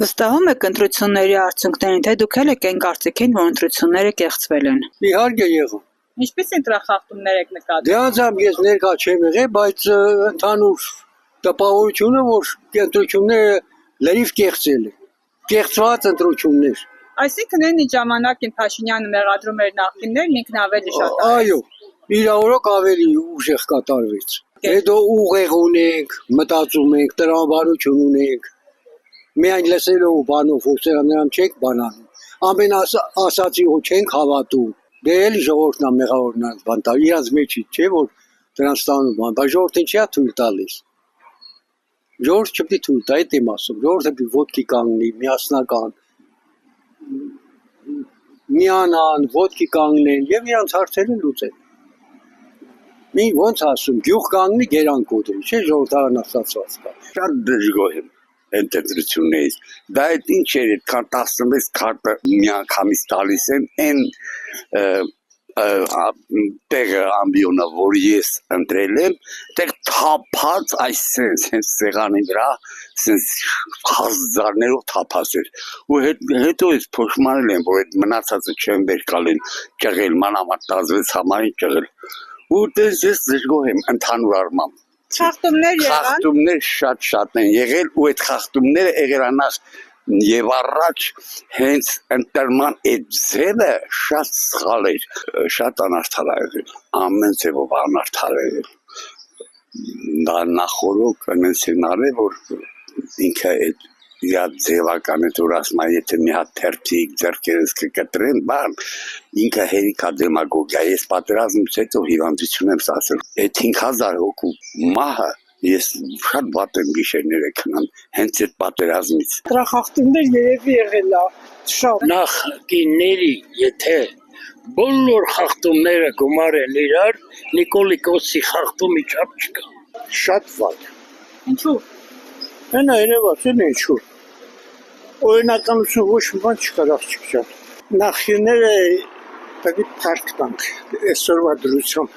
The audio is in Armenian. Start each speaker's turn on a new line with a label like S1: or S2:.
S1: Վստահում եք ընտրությունների արդյունքներին, թե դուք էլ եք այն կարծիքին, որ ընտրությունները կեղծվել են։
S2: Իհարկե եղավ։
S1: Ինչպես ընտրախախտումներ եք նկատում։
S2: Դե անձամբ ես ներկա չեմ եղել, բայց ընդհանուր տպավորությունը, որ ընտրությունները լրիվ կեղծել են։ Կեղծված ընտրություններ։
S1: Այսինքն այն ինչ ժամանակին Փաշինյանը մեղադրում էր նախկիններն, ինքն ավելի շատ արեց։
S2: Այո, իրավորոք ավելի ուժեղ կատարվեց։ Հետո ուղեղ ունենք, մտածում ենք, տրամաբանություն ունենք։ Միայն լսելով բանով, որ նրան չենք բանանում, ամեն ասացի որ չենք հավատում, դե էլի ժողովուրդն է մեղավորն է բան տա, իրանց մեջից չէ, որ դրանց տանում բան, բայց ժողովուրդին չի թույլ տալիս։ Ժողովուրդ չպետք է թույլ տա, այդ եմ ասում, ժողովուրդը պիտի ոտքի կանգնի, միասնական, միանան, ոտքի կանգնեն եւ իրանց հարցերը լուծեն։ Մի ոնց ասում, գյուղ կանգնի, գերան կոտրի, չէ՞ ժողովրդական ասացված կա։
S3: Շատ դժգոհ եմ ընտրություններից։ Դա այդ ինչ էր, այդքան 16 քարտը միանգամից տալիս են, այն տեղը ամբիոնը, որ ես ընտրել եմ, տեղ թափած այս սենց սեղանի վրա, սենց հազարներով թափած էր։ Ու հետո ես փոշմանել եմ, որ այդ մնացածը չեմ վեր կալեն ճղել, մանավանդ 16 համարին ճղել։ Ու դες ես դժգոհ եմ ընդհանուր առմամբ։
S1: Խախտումներ եղան։
S3: Խախտումներ շատ են եղել ու այդ խախտումները եղել անախ եւ առաջ հենց ընտրման այդ ձևը շատ սխալ էր, շատ անարդար եղել, ամեն ձևով անարդար եղել։ Դա նախորոք այնպես են արել, որ ինքը այդ իր ձևական այդ որ ասում է, եթե մի հատ թերթիկ ձեռքերս կկտրեն, բան, ինքը հերիքա դեմագոգիա, ես պատերազմից հետո հիվանդություն եմ ստացել, այդ 5000 հոգու մահը ես շատ վատ եմ գիշերները քնամ, հենց այդ պատերազմից։
S4: Ընտրախախտումներ երևի եղել է, շատ։
S5: Նախկինների, եթե բոլոր խախտումները գումարեն իրար, Նիկոլիկոսի խախտումի չափ չկա։
S4: Շատ վատ։
S1: Ինչու՞։
S4: Հենա երևաց են ինչու։ Օրինականություն ոչ մի բան չկար աղջիկ ջան։ Նախկինները պետք է փառք տանք այսօրվա դրությամբ։